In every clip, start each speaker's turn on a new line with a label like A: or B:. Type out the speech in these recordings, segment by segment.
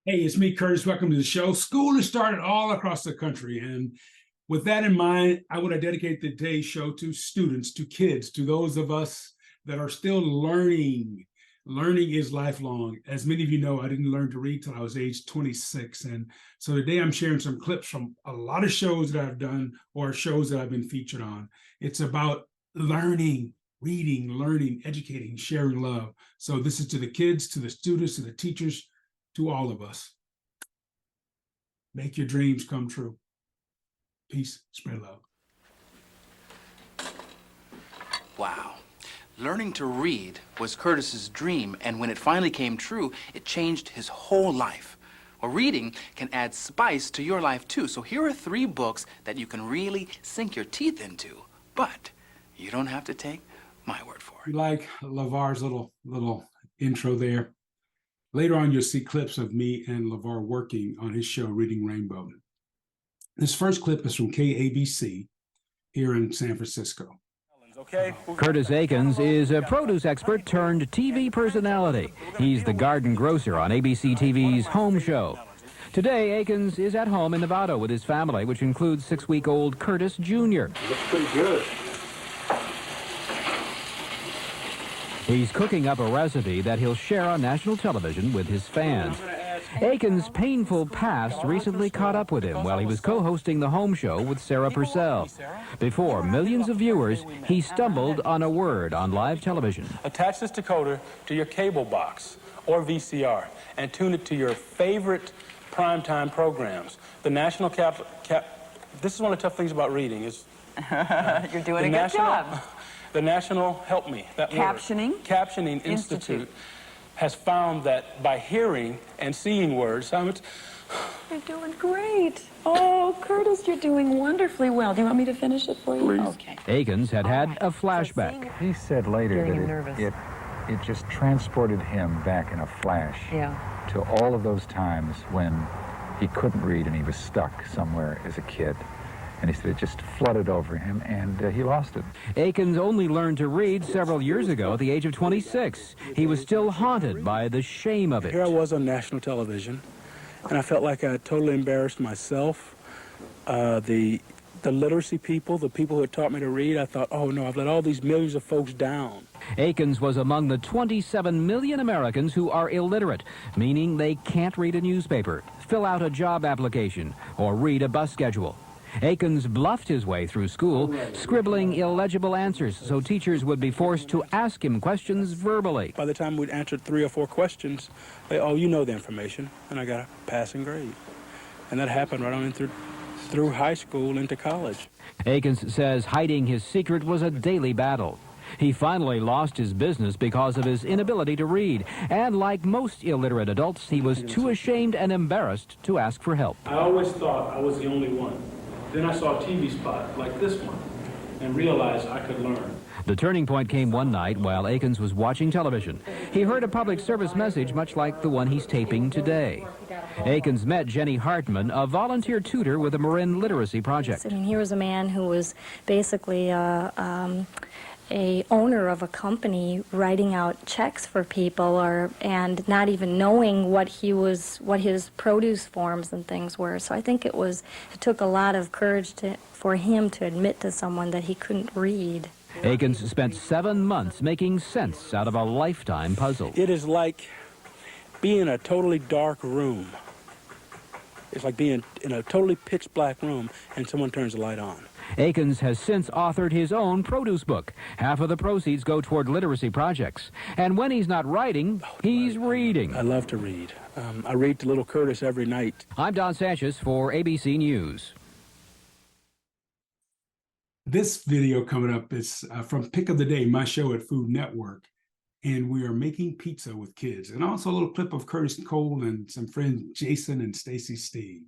A: Hey, it's me, Curtis. Welcome to the show. School has started all across the country. And with that in mind, I want to dedicate today's show to students, to kids, to those of us that are still learning. Learning is lifelong. As many of you know, I didn't learn to read till I was age 26. And so today I'm sharing some clips from a lot of shows that I've done or shows that I've been featured on. It's about learning, reading, learning, educating, sharing love. So this is to the kids, to the students, to the teachers, to all of us. Make your dreams come true. Peace, spread love.
B: Wow. Learning to read was Curtis's dream, and when it finally came true, it changed his whole life. Well, reading can add spice to your life, too. So here are 3 books that you can really sink your teeth into. But you don't have to take my word for it.
A: You like LeVar's little intro there. Later on, you'll see clips of me and LeVar working on his show, Reading Rainbow. This first clip is from KABC here in San Francisco.
C: Curtis Aikens is a produce expert turned TV personality. He's the garden grocer on ABC TV's Home Show. Today, Aikens is at home in Nevada with his family, which includes 6-week-old Curtis Jr.
D: Looks pretty good.
C: He's cooking up a recipe that he'll share on national television with his fans. Aikens' painful past recently caught up with him while he was co-hosting the Home Show with Sarah Purcell. Before millions of viewers, he stumbled on a word on live television.
D: Attach this decoder to your cable box or VCR and tune it to your favorite primetime programs. The National This is one of the tough things about reading is...
E: You're doing a good job.
D: The National, help me, that
E: Captioning.
D: word. Captioning Institute has found that by hearing and seeing words, how much...
E: You're doing great. Oh, Curtis, you're doing wonderfully well. Do you want me to finish it for you?
D: Please.
E: Okay.
C: Aikens had a flashback.
F: He said later that it just transported him back in a flash to all of those times when he couldn't read and he was stuck somewhere as a kid. And he said it just flooded over him, and he lost it.
C: Aikens only learned to read several years ago at the age of 26. He was still haunted by the shame of it.
D: Here I was on national television, and I felt like I had totally embarrassed myself. The literacy people, the people who had taught me to read, I thought, oh no, I've let all these millions of folks down.
C: Aikens was among the 27 million Americans who are illiterate, meaning they can't read a newspaper, fill out a job application, or read a bus schedule. Aikens bluffed his way through school, scribbling illegible answers so teachers would be forced to ask him questions verbally.
D: By the time we'd answered 3 or 4 questions, oh, you know the information, and I got a passing grade. And that happened right on through high school into college.
C: Aikens says hiding his secret was a daily battle. He finally lost his business because of his inability to read. And like most illiterate adults, he was too ashamed and embarrassed to ask for help.
D: I always thought I was the only one. Then I saw a TV spot like this one and realized I could learn.
C: The turning point came one night while Aikens was watching television. He heard a public service message much like the one he's taping today. Aikens met Jenny Hartman, a volunteer tutor with the Marin Literacy Project.
G: I mean, here was a man who was basically a owner of a company writing out checks for people and not even knowing what his produce forms and things were. So I think it took a lot of courage for him to admit to someone that he couldn't read.
C: Aikens spent 7 months making sense out of a lifetime puzzle.
D: It is like being in a totally dark room. It's like being in a totally pitch black room and someone turns the light on.
C: Aikens has since authored his own produce book. Half of the proceeds go toward literacy projects. And when he's not writing, he's reading.
D: I love to read. I read to little Curtis every night.
C: I'm Don Sanchez for ABC News.
A: This video coming up is from Pick of the Day, my show at Food Network. And we are making pizza with kids. And also a little clip of Curtis Cole and some friends, Jason and Stacy Steig.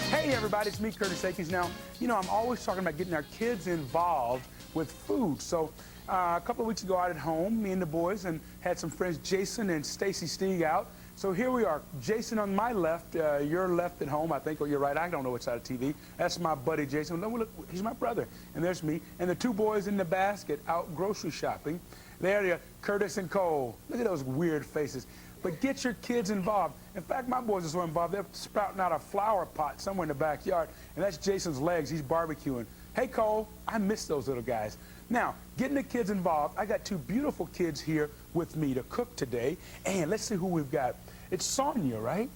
D: Hey everybody, it's me, Curtis Aikens. Now, you know, I'm always talking about getting our kids involved with food. So a couple of weeks ago out at home, me and the boys, and had some friends, Jason and Stacy Steig, out. So here we are, Jason on my left, your left at home, I think, or you're right, I don't know which side of TV. That's my buddy Jason. Look, he's my brother. And there's me. And the 2 boys in the basket out grocery shopping. There they are, Curtis and Cole. Look at those weird faces. But get your kids involved. In fact, my boys are so involved, they're sprouting out a flower pot somewhere in the backyard, and that's Jason's legs. He's barbecuing. Hey, Cole, I miss those little guys. Now, getting the kids involved, I got two beautiful kids here with me to cook today, and let's see who we've got. It's Sonia, right?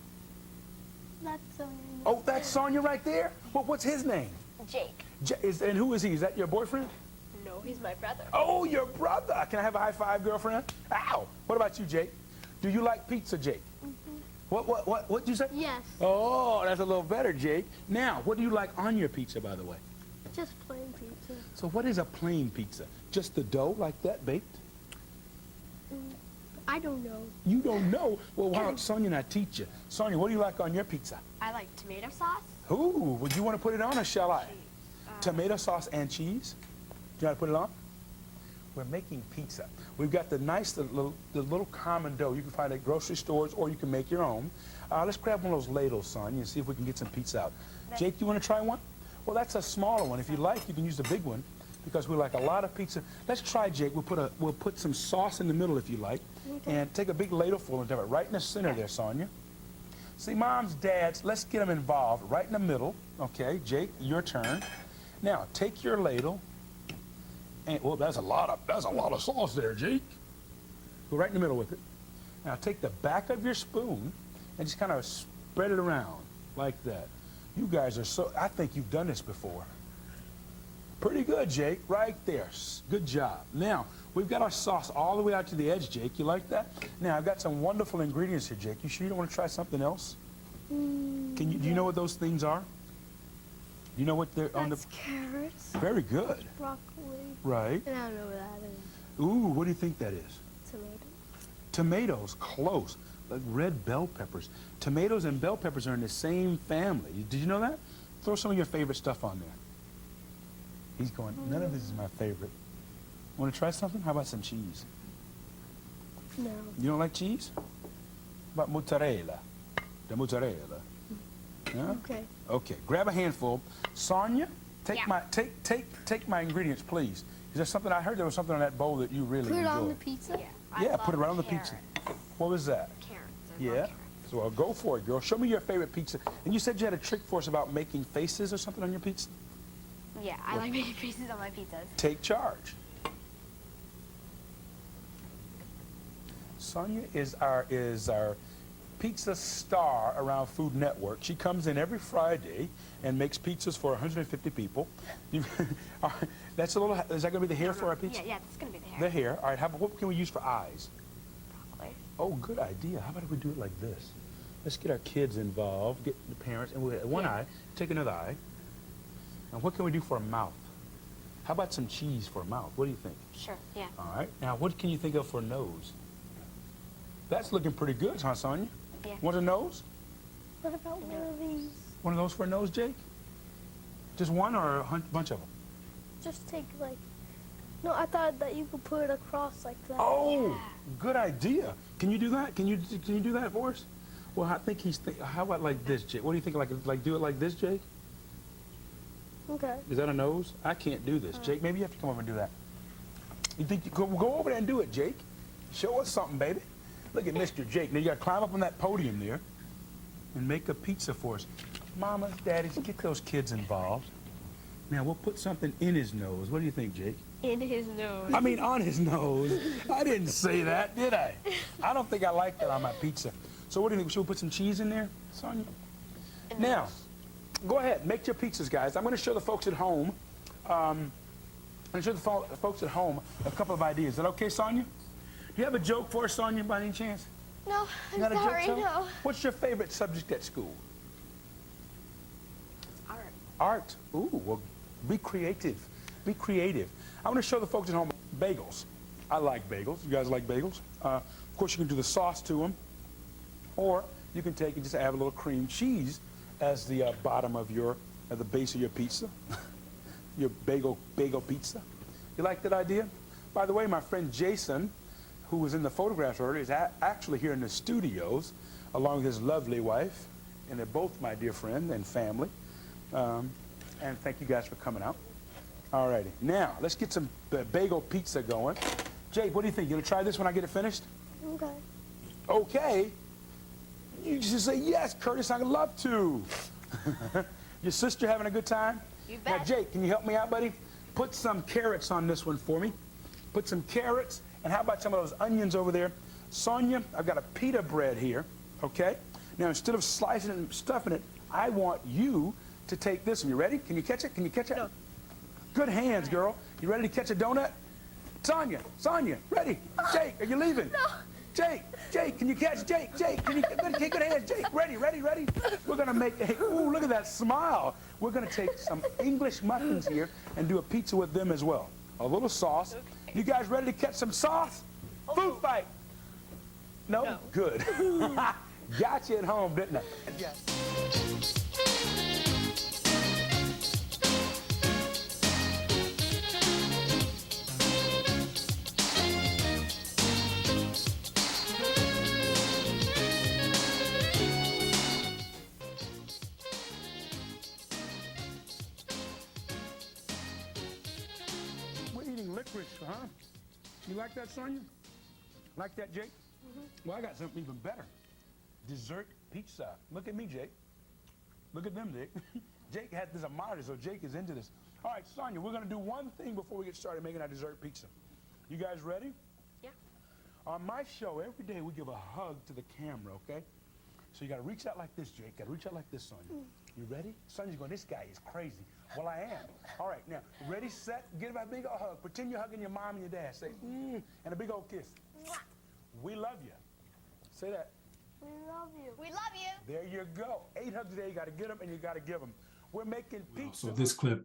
H: That's Sonia.
D: Oh, that's Sonia right there? Well, what's his name?
H: Jake.
D: And who is he? Is that your boyfriend?
H: No, he's my brother.
D: Oh, your brother. Can I have a high five, girlfriend? Ow. What about you, Jake? Do you like pizza, Jake? What did you say?
H: Yes.
D: Oh, that's a little better, Jake. Now, what do you like on your pizza, by the way?
H: Just plain pizza.
D: So what is a plain pizza? Just the dough like that, baked?
H: I don't know.
D: You don't know? Well, why don't Sonia and I teach you? Sonia, what do you like on your pizza?
H: I like tomato sauce.
D: Ooh, would you want to put it on or shall I? Tomato sauce and cheese? Do you want to put it on? We're making pizza. We've got the nice, the little common dough you can find at grocery stores, or you can make your own. Let's grab one of those ladles, Sonia, and see if we can get some pizza out. Jake, you want to try one? Well, that's a smaller one. If you like, you can use the big one, because we like a lot of pizza. Let's try, Jake. We'll put some sauce in the middle if you like, and take a big ladle full and have it right in the center there, Sonia. See, moms, dads, let's get them involved right in the middle. Okay, Jake, your turn. Now, take your ladle, and well, that's a lot of sauce there, Jake. Go right in the middle with it. Now, take the back of your spoon and just kind of spread it around like that. You guys are so, I think you've done this before. Pretty good, Jake, right there. Good job. Now, we've got our sauce all the way out to the edge, Jake. You like that? Now, I've got some wonderful ingredients here, Jake. You sure you don't want to try something else? Do you know what those things are? Do you know what they're on the...
H: That's carrots.
D: Very good.
H: Broccoli.
D: Right.
H: And I don't know what that is.
D: Ooh, what do you think that is?
H: Tomato.
D: Tomatoes, close. Like red bell peppers. Tomatoes and bell peppers are in the same family. Did you know that? Throw some of your favorite stuff on there. He's going, none of this is my favorite. Want to try something? How about some cheese?
H: No.
D: You don't like cheese? How about mozzarella? The mozzarella. Yeah?
H: Okay.
D: Okay, grab a handful. Sonia, take
H: Yeah.
D: take my ingredients, please. Is there something, I heard there was something on that bowl that you really
H: Put it
D: enjoyed.
H: on the pizza?
D: Yeah, put it right on the pizza. What was that?
H: Carrots.
D: Yeah. So well, go for it, girl. Show me your favorite pizza. And you said you had a trick for us about making faces or something on your pizza?
H: Yeah, I like making faces on my pizzas.
D: Take charge. Sonia is our pizza star around Food Network. She comes in every Friday and makes pizzas for 150 people. That's a little. Is that going to be the hair for our pizza?
H: Yeah, that's going to be the hair.
D: The hair. All right. What can we use for eyes?
H: Broccoli.
D: Oh, good idea. How about if we do it like this? Let's get our kids involved, get the parents, and we'll one eye, take another eye. And what can we do for a mouth? How about some cheese for a mouth? What do you think?
H: Sure, yeah.
D: All right. Now, what can you think of for a nose? That's looking pretty good, huh, Sonia?
H: Yeah.
D: Want a nose?
H: What about one of these?
D: One of those for a nose, Jake? Just one or a bunch of them?
H: Just take like... No, I thought that you could put it across like that.
D: Oh, good idea. Can you do that? Can you do that for us? Well, I think how about like this, Jake? What do you think? Like do it like this, Jake?
H: Okay.
D: Is that a nose? I can't do this, Jake. Maybe you have to come over and do that. You think go over there and do it, Jake? Show us something, baby. Look at Mr. Jake. Now you got to climb up on that podium there and make a pizza for us. Mamas, daddies, get those kids involved. Now we'll put something in his nose. What do you think, Jake?
H: In his nose.
D: I mean, on his nose. I didn't say that, did I? I don't think I like that on my pizza. So what do you think? Should we put some cheese in there, Sonia? Now, go ahead, make your pizzas, guys. I'm going to show the folks at home. I'm going to show the folks at home a couple of ideas. Is that okay, Sonia? Do you have a joke for us, Sonia, by any chance?
H: No, I'm
D: Not a joke,
H: sorry,
D: Sonia?
H: no.
D: What's your favorite subject at school?
H: Art.
D: Art. Ooh, well, be creative. Be creative. I want to show the folks at home bagels. I like bagels. You guys like bagels? Of course, you can do the sauce to them, or you can take and just add a little cream cheese as the bottom of the base of your pizza, your bagel pizza. You like that idea? By the way, my friend Jason, who was in the photographs earlier, is actually here in the studios, along with his lovely wife, and they're both my dear friend and family. And thank you guys for coming out. All righty. Now, let's get some bagel pizza going. Jake, what do you think? You gonna try this when I get it finished?
H: Okay.
D: Okay. You just say, yes, Curtis, I'd love to. Your sister having a good time?
H: You bet.
D: Now, Jake, can you help me out, buddy? Put some carrots on this one for me. Put some carrots, and how about some of those onions over there? Sonia, I've got a pita bread here, okay? Now, instead of slicing it and stuffing it, I want you to take this one. You ready? Can you catch it? Can you catch it? No. Good hands, girl. You ready to catch a donut? Sonia, ready? Jake, are you leaving?
H: No.
D: Jake, can you catch Jake? Can you take good hands? Jake, ready? We're gonna make ooh, look at that smile. We're gonna take some English muffins here and do a pizza with them as well. A little sauce. Okay. You guys ready to catch some sauce? Food fight. No? Good. Got you at home, didn't I?
H: Yes.
D: We're eating licorice, huh? You like that, Sonia? Like that, Jake? Well, I got something even better. Dessert pizza. Look at me, Jake. Look at them, Jake. Jake had this a monitor, so Jake is into this. All right, Sonia, we're gonna do one thing before we get started making our dessert pizza. You guys ready?
H: Yeah.
D: On my show, every day we give a hug to the camera, okay? So you gotta reach out like this, Jake. Gotta reach out like this, Sonia. You ready? Sonia's going, this guy is crazy. Well, I am. All right, now, ready, set, give a big old hug. Pretend you're hugging your mom and your dad. Say, and a big old kiss. We love you. Say that.
H: We love you. We love you.
D: There you go. 8 hugs a day. You got to get them and you got to give them. We're making pizza.
A: So this clip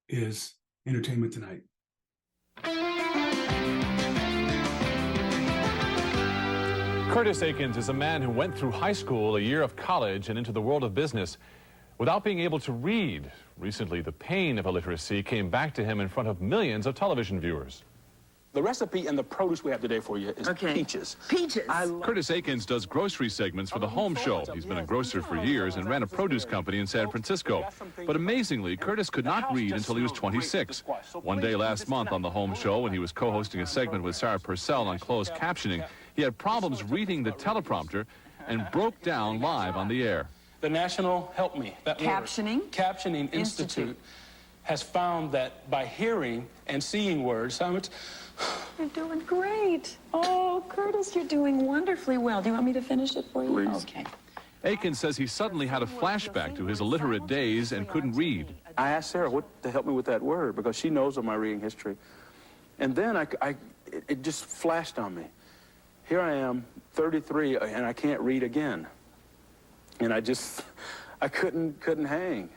A: is Entertainment Tonight.
I: Curtis Aikens is a man who went through high school, a year of college, and into the world of business without being able to read. Recently, the pain of illiteracy came back to him in front of millions of television viewers.
J: The recipe and the produce we have today for you is peaches.
K: Peaches.
I: Curtis Aikens does grocery segments for the Home Show. He's been a grocer for years and ran a produce company in San Francisco. But amazingly, Curtis could not read until he was 26. One day last month on the Home Show, when he was co-hosting a segment with Sarah Purcell on closed captioning, he had problems reading the teleprompter and broke down live on the air.
J: The National Help Me. Captioning Institute has found that by hearing and seeing words, how much...
E: You're doing great. Oh, Curtis, you're doing wonderfully well. Do you want me to finish it for you?
J: Please.
E: Okay.
I: Aikens says he suddenly had a flashback to his illiterate days and couldn't read.
J: I asked Sarah what to help me with that word because she knows of my reading history. And then it just flashed on me. Here I am, 33, and I can't read again. And I couldn't hang.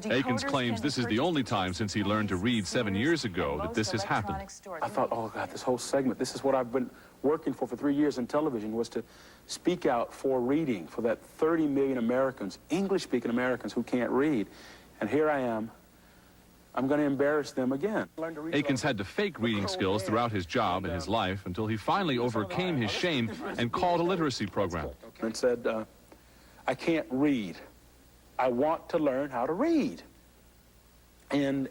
I: Aikens claims this is the only time since he learned to read 7 years ago that this has happened.
J: I thought, oh God, this whole segment, this is what I've been working for 3 years in television, was to speak out for reading, for that 30 million Americans, English-speaking Americans who can't read. And here I am. I'm going to embarrass them again.
I: Aikens had to fake reading skills throughout his job and his life until he finally overcame his shame and called a literacy program.
J: And said, I can't read. I want to learn how to read. And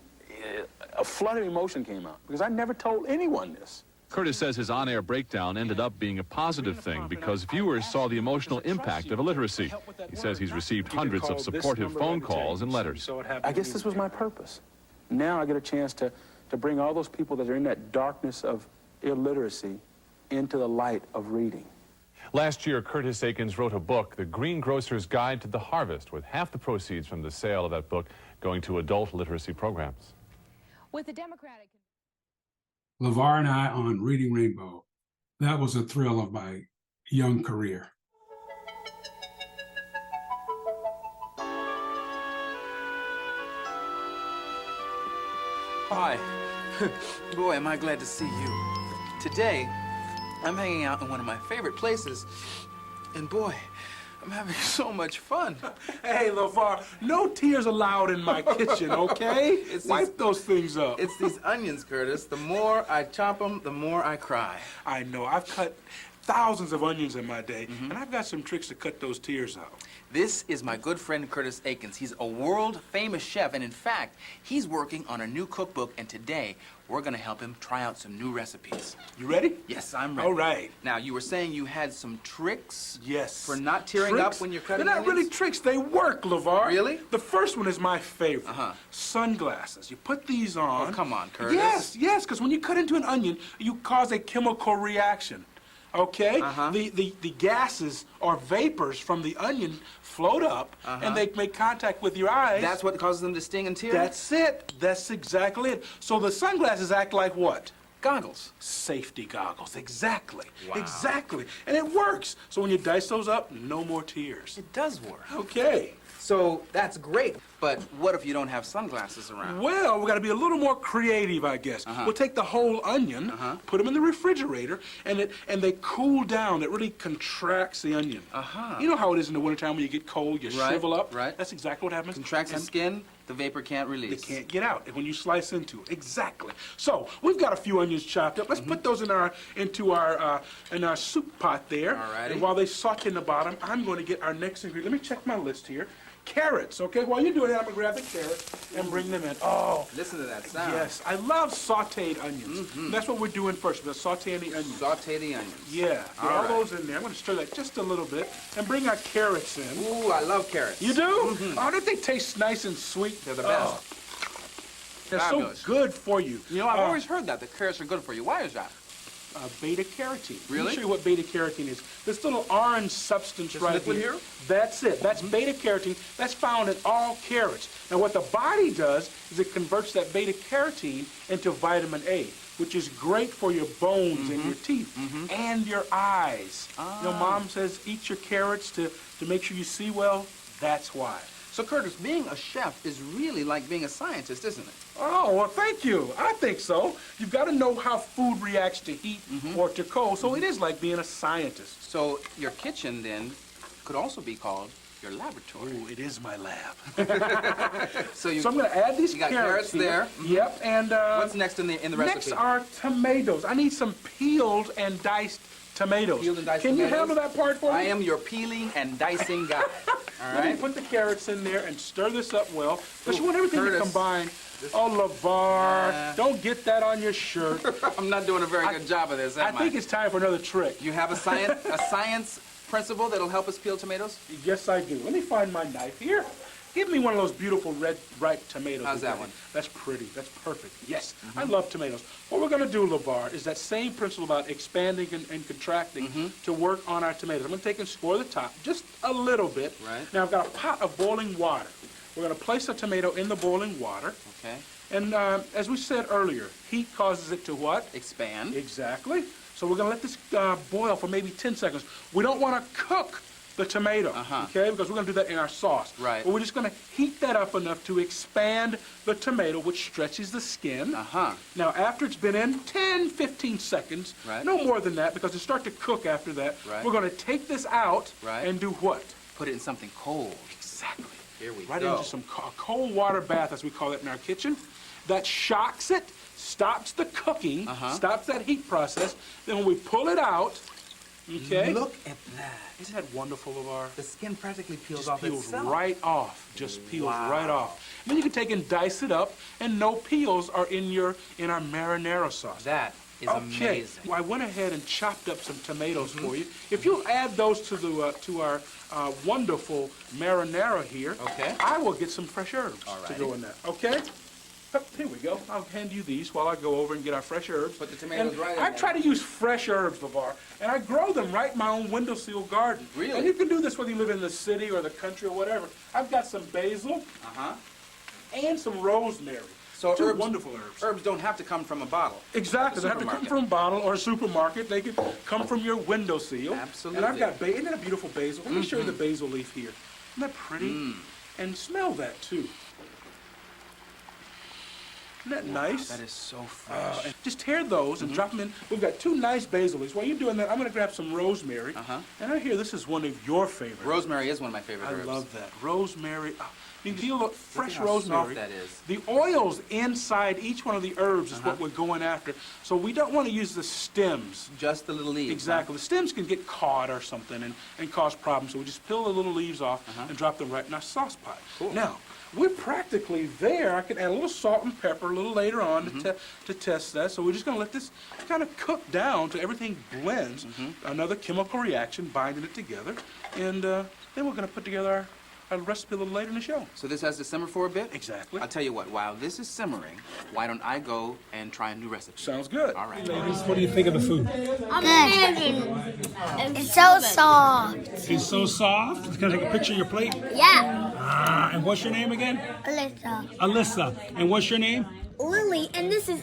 J: a flood of emotion came out because I never told anyone this.
I: Curtis says his on-air breakdown ended up being a positive thing because viewers saw the emotional impact of illiteracy. He says he's received hundreds of supportive phone calls and letters.
J: I guess this was my purpose. Now I get a chance to bring all those people that are in that darkness of illiteracy into the light of reading.
I: Last year, Curtis Aikens wrote a book, The Greengrocer's Guide to the Harvest, with half the proceeds from the sale of that book going to adult literacy programs.
K: With the Democratic...
A: LeVar and I on Reading Rainbow. That was a thrill of my young career.
B: Hi. Boy, am I glad to see you. Today, I'm hanging out in one of my favorite places, and boy, I'm having so much fun.
D: Hey, LeVar, no tears allowed in my kitchen, okay? Wipe those things up.
B: It's these onions, Curtis. The more I chop them, the more I cry.
D: I know. I've cut thousands of onions in my day, and I've got some tricks to cut those tears out.
B: This is my good friend Curtis Aikens. He's a world-famous chef, and in fact, he's working on a new cookbook, and today we're gonna help him try out some new recipes.
D: You ready?
B: Yes, I'm ready.
D: All right.
B: Now, you were saying you had some tricks?
D: Yes.
B: For not tearing
D: Tricks?
B: up when you're cutting
D: They're not
B: onions?
D: really tricks, they work, LeVar.
B: Really?
D: The first one is my favorite. Sunglasses. You put these on.
B: Oh, come on, Curtis.
D: Yes, because when you cut into an onion, you cause a chemical reaction. Okay? The gases or vapors from the onion float up and they make contact with your eyes.
B: That's what causes them to sting and tear?
D: That's it. That's exactly it. So the sunglasses act like what?
B: Goggles.
D: Safety goggles. Exactly.
B: Wow.
D: Exactly. And it works. So when you dice those up, no more tears.
B: It does work.
D: Okay.
B: So that's great, but what if you don't have sunglasses around?
D: Well, we got to be a little more creative, I guess. We'll take the whole onion, put them in the refrigerator, and they cool down. It really contracts the onion. You know how it is in the wintertime when you get cold, you shrivel up?
B: Right.
D: That's exactly what happens.
B: Contracts the skin, the vapor can't release.
D: They can't get out when you slice into it. Exactly. So we've got a few onions chopped up. Let's put those into our soup pot there.
B: Alrighty.
D: And while they saute in the bottom, I'm going to get our next ingredient. Let me check my list here. Carrots, okay? While you're doing that, I'm gonna grab the carrots and bring them in. Oh,
B: listen to that sound.
D: yes, I love sautéed onions. That's what we're doing first. We're sautéing the onions.
B: Saute the onions.
D: Yeah, get all those in there. I'm gonna stir that just a little bit and bring our carrots in.
B: Ooh, I love carrots.
D: You do? Oh, don't they taste nice and sweet?
B: They're the best.
D: They're
B: Fabulous.
D: so good for you.
B: You know, I've always heard that carrots are good for you. Why is that?
D: Beta carotene.
B: Really?
D: Let me show you what beta carotene is. This little orange substance right
B: liquid
D: here.
B: here?
D: That's it. That's beta carotene. That's found in all carrots. Now, what the body does is it converts that beta carotene into vitamin A, which is great for your bones and your teeth and your eyes. You know, Mom says eat your carrots to make sure you see well. That's why.
B: So, Curtis, being a chef is really like being a scientist, isn't it?
D: Oh, well, thank you. I think so. You've got to know how food reacts to heat or to cold, so it is like being a scientist.
B: So, your kitchen, then, could also be called your laboratory.
D: Oh, it is my lab.
B: So
D: I'm going to add these
B: you got carrots
D: here.
B: there.
D: Yep, and
B: What's next in the recipe?
D: next are tomatoes. I need some peeled and diced tomatoes.
B: Peeled and diced
D: Can you
B: tomatoes?
D: handle that part for me?
B: I am your peeling and dicing guy. All
D: Let me
B: right?
D: put the carrots in there and stir this up well. But you
B: Ooh,
D: want everything
B: Curtis,
D: to combine. Oh, LeVar, don't get that on your shirt.
B: I'm not doing a very good job of this,
D: I
B: am
D: think it's time for another trick.
B: You have a science principle that'll help us peel tomatoes?
D: Yes, I do. Let me find my knife here. Give me one of those beautiful red ripe tomatoes.
B: How's that one?
D: That's pretty. That's perfect. Yes, I love tomatoes. What we're going to do, LeVar, is that same principle about expanding and contracting to work on our tomatoes. I'm going to take and score the top just a little bit.
B: Right.
D: Now I've got a pot of boiling water. We're going to place a tomato in the boiling water.
B: Okay.
D: And as we said earlier, heat causes it to what?
B: Expand.
D: Exactly. So we're going to let this boil for maybe 10 seconds. We don't want to cook the tomato, okay? Because we're going to do that in our sauce.
B: Right.
D: But we're just going to heat that up enough to expand the tomato, which stretches the skin. Now, after it's been in 10, 15 seconds,
B: Right.
D: no more than that, because it'll start to cook after that,
B: Right.
D: we're going to take this out
B: Right.
D: and do what?
B: Put it in something cold.
D: Exactly.
B: Here we
D: Right
B: go.
D: into some cold water bath, as we call it in our kitchen. That shocks it, stops the cooking, stops that heat process. Then when we pull it out, okay?
B: Look at that.
D: Isn't that wonderful, LeVar?
B: The skin practically peels
D: Just
B: off
D: peels
B: itself.
D: right off. Just peels
B: Wow.
D: right off. And then you can take and dice it up, and no peels are in our marinara sauce.
B: That is
D: Okay.
B: amazing.
D: Well, I went ahead and chopped up some tomatoes for you. If you'll add those to our wonderful marinara here,
B: Okay.
D: I will get some fresh herbs to
B: Alrighty.
D: go in there. Okay? Here we go. I'll hand you these while I go over and get our fresh herbs.
B: Put the tomatoes
D: And
B: right in
D: I
B: there.
D: try to use fresh herbs, LeVar, and I grow them right in my own windowsill garden.
B: Really?
D: And you can do this whether you live in the city or the country or whatever. I've got some basil and some rosemary.
B: So
D: Two
B: herbs,
D: wonderful herbs.
B: Herbs don't have to come from a bottle.
D: Exactly. They have to come
B: Supermarket.
D: from a bottle or a supermarket. They could come from your windowsill.
B: Absolutely.
D: And I've got basil. Isn't that a beautiful basil? Let me show you the basil leaf here. Isn't that pretty? And smell that, too. Isn't that nice?
B: That is so fresh.
D: And just tear those and drop them in. We've got 2 nice basil leaves. While you're doing that, I'm going to grab some rosemary. And I hear this is one of your favorites.
B: Rosemary is one of my favorite herbs.
D: I love that. Rosemary. You can feel the fresh
B: how
D: rosemary.
B: soft that is.
D: The oils inside each one of the herbs is what we're going after. So we don't want to use the stems.
B: Just the little leaves.
D: Exactly. The stems can get caught or something and cause problems. So we just peel the little leaves off and drop them right in our sauce pot.
B: Cool.
D: Now, we're practically there. I can add a little salt and pepper a little later on to test that. So we're just going to let this kind of cook down till everything blends. Another chemical reaction binding it together. And then we're going to put together our recipe a little later in the show.
B: So this has to simmer for a bit?
D: Exactly.
B: I'll tell you what, while this is simmering, why don't I go and try a new recipe?
D: Sounds good.
B: All right.
A: Ladies, what do you think of the food?
H: Good. It's so soft.
A: It's so soft. Can I take a picture of your plate?
H: Yeah.
A: And what's your name again?
H: Alyssa.
A: Alyssa. And what's your name?
H: Lily, and this is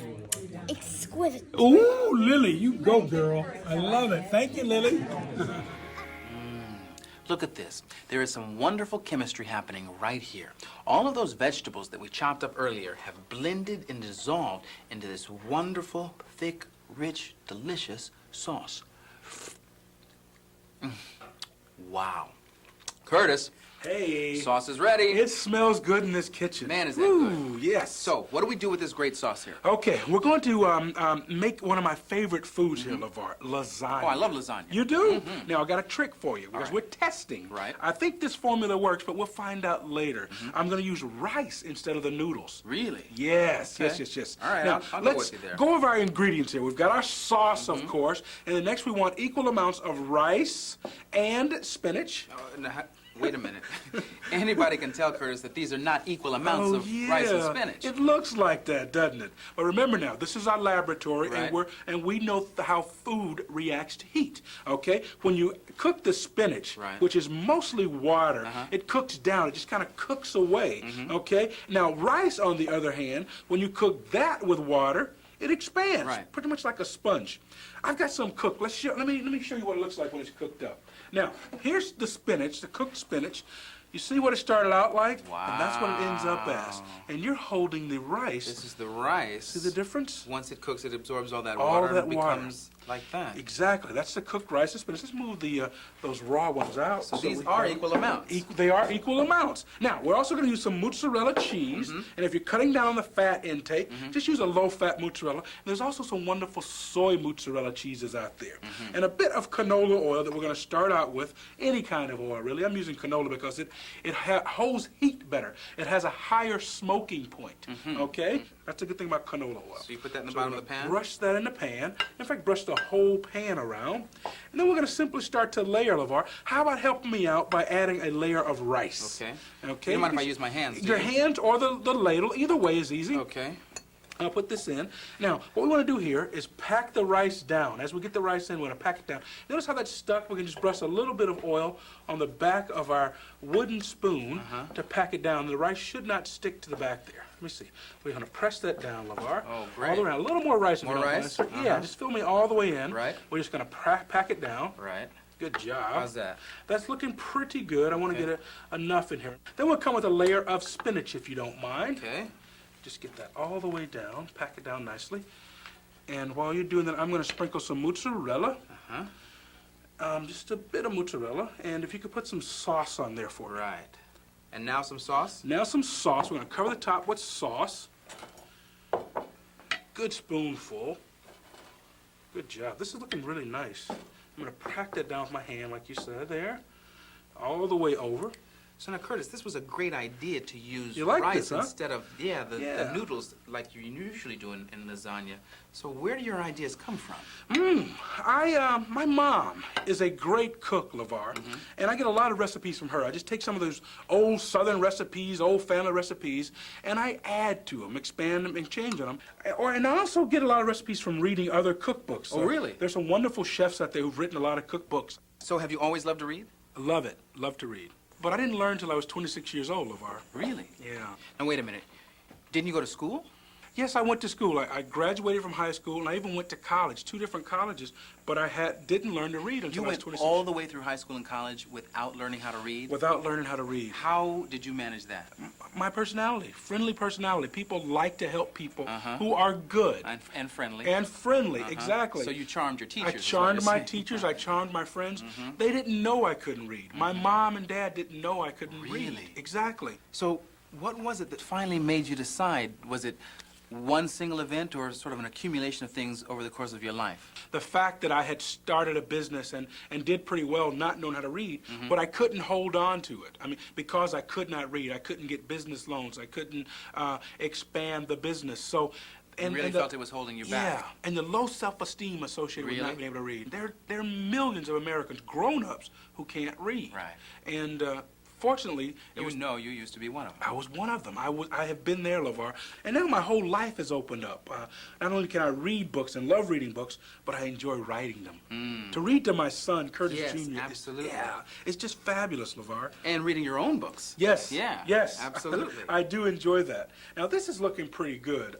H: exquisite.
A: Ooh, Lily, you go, girl. I love it. Thank you, Lily.
B: Look at this. There is some wonderful chemistry happening right here. All of those vegetables that we chopped up earlier have blended and dissolved into this wonderful, thick, rich, delicious sauce. Wow. Curtis.
D: Hey.
B: Sauce is ready.
D: It smells good in this kitchen.
B: Man, is that
D: Ooh,
B: good.
D: yes.
B: So, what do we do with this great sauce here?
D: Okay, we're going to make one of my favorite foods here, LeVar, lasagna.
B: Oh, I love lasagna.
D: You do? Now, I got a trick for you, because
B: right.
D: we're testing.
B: Right.
D: I think this formula works, but we'll find out later. I'm going to use rice instead of the noodles.
B: Really?
D: Yes,
B: Okay.
D: yes.
B: All right,
D: Now,
B: I'll go
D: let's
B: with you there.
D: go over our ingredients here. We've got our sauce, of course, and then next we want equal amounts of rice and spinach.
B: Wait a minute. Anybody can tell, Curtis, that these are not equal amounts of rice and spinach.
D: It looks like that, doesn't it? But remember now, this is our laboratory,
B: Right.
D: and we know how food reacts to heat. Okay, when you cook the spinach,
B: Right.
D: which is mostly water, it cooks down. It just kind of cooks away. Okay. Now rice, on the other hand, when you cook that with water, it expands,
B: Right.
D: pretty much like a sponge. I've got some cooked. Let me show you what it looks like when it's cooked up. Now, here's the spinach, the cooked spinach. You see what it started out like?
B: Wow.
D: And that's what it ends up as. And you're holding the rice.
B: This is the rice.
D: See the difference?
B: Once it cooks, it absorbs all that
D: All
B: water
D: that
B: and it
D: water.
B: becomes like that.
D: Exactly. That's the cooked rice and spinach. Let's move the those raw ones out.
B: So these
D: we
B: are
D: have-
B: equal amounts.
D: They are equal amounts. Now, we're also going to use some mozzarella cheese. And if you're cutting down on the fat intake, just use a low-fat mozzarella. And there's also some wonderful soy mozzarella cheeses out there. And a bit of canola oil that we're going to start out with. Any kind of oil, really. I'm using canola because it holds heat better. It has a higher smoking point. Okay? That's a good thing about canola oil.
B: So you put that in the bottom of the pan?
D: Brush that in the pan. In fact, brush the whole pan around. And then we're going to simply start to layer, LeVar. How about helping me out by adding a layer of rice?
B: Okay.
D: Okay.
B: You don't mind if I use my hands, do
D: Your
B: you?
D: hands or the ladle. Either way is easy.
B: Okay.
D: I'll put this in. Now, what we want to do here is pack the rice down. As we get the rice in, we're going to pack it down. Notice how that's stuck? We can just brush a little bit of oil on the back of our wooden spoon to pack it down. The rice should not stick to the back there. Let me see. We're going to press that down, LeVar.
B: Oh,
D: All
B: great.
D: the way around. A little more rice. if
B: More
D: you don't mind,
B: rice?
D: sir. Yeah, just fill me all the way in.
B: Right.
D: We're just going to pack it down.
B: Right.
D: Good job.
B: How's that?
D: That's looking pretty good. I want to get enough in here. Then we'll come with a layer of spinach, if you don't mind.
B: Okay.
D: Just get that all the way down, pack it down nicely. And while you're doing that, I'm going to sprinkle some mozzarella. Just a bit of mozzarella. And if you could put some sauce on there for me.
B: Right. And now some sauce?
D: Now some sauce. We're going to cover the top with sauce. Good spoonful. Good job. This is looking really nice. I'm going to pack that down with my hand, like you said, there. All the way over.
B: So now, Curtis, this was a great idea to use
D: You like
B: rice
D: this, huh?
B: instead of, the noodles like you usually do in lasagna. So where do your ideas come from?
D: My mom is a great cook, LeVar, and I get a lot of recipes from her. I just take some of those old Southern recipes, old family recipes, and I add to them, expand them, and change on them. And I also get a lot of recipes from reading other cookbooks.
B: Oh, really?
D: There's some wonderful chefs out there who've written a lot of cookbooks.
B: So have you always loved to read?
D: Love it. Love to read. But I didn't learn until I was 26 years old, LeVar.
B: Really?
D: Yeah.
B: Now, wait a minute. Didn't you go to school?
D: Yes, I went to school. I graduated from high school, and I even went to college, 2 different colleges, but I didn't learn to read until
B: You
D: I was
B: went
D: 26.
B: all the way through high school and college without learning how to read?
D: Without learning how to read.
B: How did you manage that?
D: My personality, friendly personality. People like to help people who are good.
B: And friendly.
D: And friendly, exactly.
B: So you charmed your teachers.
D: I charmed my teachers, I charmed my friends. They didn't know I couldn't read. My mom and dad didn't know I couldn't read. Exactly.
B: So what was it that finally made you decide? Was it one single event or sort of an accumulation of things over the course of your life?
D: The fact that I had started a business and did pretty well not knowing how to read, but I couldn't hold on to it. I mean, because I could not read, I couldn't get business loans, I couldn't expand the business. So,
B: You really felt it was holding you back.
D: Yeah, and the low self-esteem associated with not being able to read. There are millions of Americans, grown-ups, who can't read.
B: Right.
D: And fortunately,
B: you used to be one of them.
D: I was one of them. I have been there, LeVar. And now my whole life has opened up. Not only can I read books and love reading books, but I enjoy writing them. To read to my son, Curtis Jr.
B: Absolutely.
D: It's just fabulous, LeVar.
B: And reading your own books.
D: Yes.
B: Yeah.
D: Yes.
B: Absolutely.
D: I do enjoy that. Now, this is looking pretty good.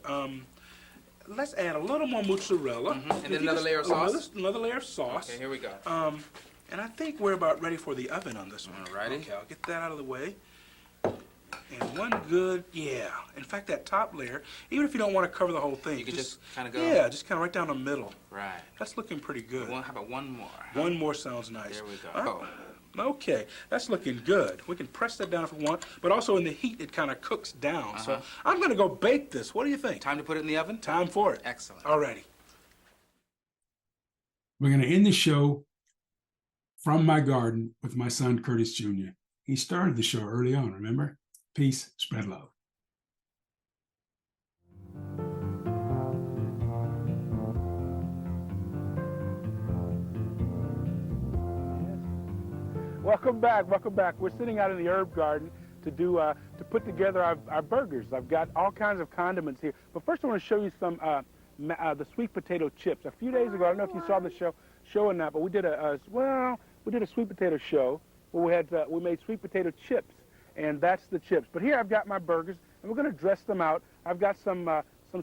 D: Let's add a little more mozzarella.
B: And then another layer of sauce?
D: Another layer of sauce.
B: Okay, here we go.
D: And I think we're about ready for the oven on this one.
B: Alrighty.
D: Okay, I'll get that out of the way. And one good, in fact, that top layer, even if you don't want to cover the whole thing.
B: You can just kind of go?
D: Yeah, just kind of right down the middle.
B: Right.
D: That's looking pretty good.
B: Well, how about one more?
D: One more sounds nice.
B: There we go.
D: Okay, that's looking good. We can press that down if we want, but also in the heat, it kind of cooks down. So I'm going to go bake this. What do you think?
B: Time to put it in the oven?
D: Time for it.
B: Excellent.
D: Alrighty.
A: We're going to end the show from my garden with my son, Curtis Jr. He started the show early on, remember? Peace, spread love.
D: Welcome back. Welcome back. We're sitting out in the herb garden to put together our burgers. I've got all kinds of condiments here. But first I want to show you some the sweet potato chips. A few days ago, I don't know if you saw the show or not, but we did a sweet potato show where we made sweet potato chips, and that's the chips. But here I've got my burgers, and we're going to dress them out. I've got some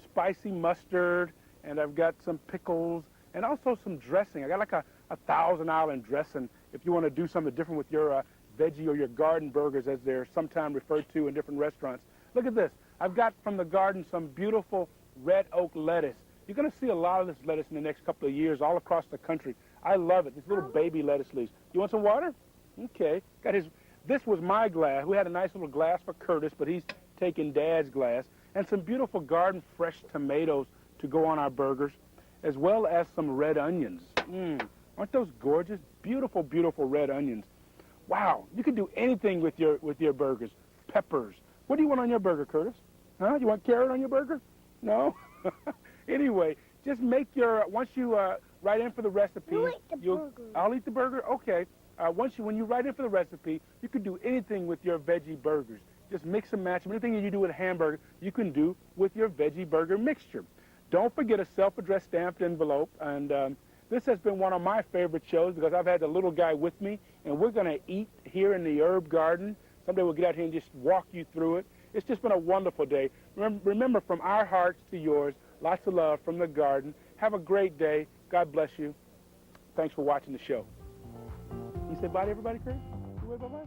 D: spicy mustard, and I've got some pickles, and also some dressing. I got like a Thousand Island dressing if you want to do something different with your veggie or your garden burgers, as they're sometimes referred to in different restaurants. Look at this. I've got from the garden some beautiful red oak lettuce. You're going to see a lot of this lettuce in the next couple of years all across the country. I love it. These little baby lettuce leaves. You want some water? Okay. This was my glass. We had a nice little glass for Curtis, but he's taking Dad's glass. And some beautiful garden fresh tomatoes to go on our burgers, as well as some red onions. Aren't those gorgeous? Beautiful, beautiful red onions. Wow, you can do anything with your burgers. Peppers. What do you want on your burger, Curtis? Huh? You want carrot on your burger? No? Anyway, just make once you write in for the recipe.
H: You eat the burger.
D: I'll eat the burger? Okay. When you write in for the recipe, you can do anything with your veggie burgers. Just mix and match them. Anything that you do with a hamburger, you can do with your veggie burger mixture. Don't forget a self-addressed stamped envelope. And this has been one of my favorite shows because I've had the little guy with me, and we're going to eat here in the herb garden. Someday we'll get out here and just walk you through it. It's just been a wonderful day. Remember, from our hearts to yours, lots of love from the garden. Have a great day. God bless you. Thanks for watching the show. You say bye to everybody, Chris? You wave bye-bye?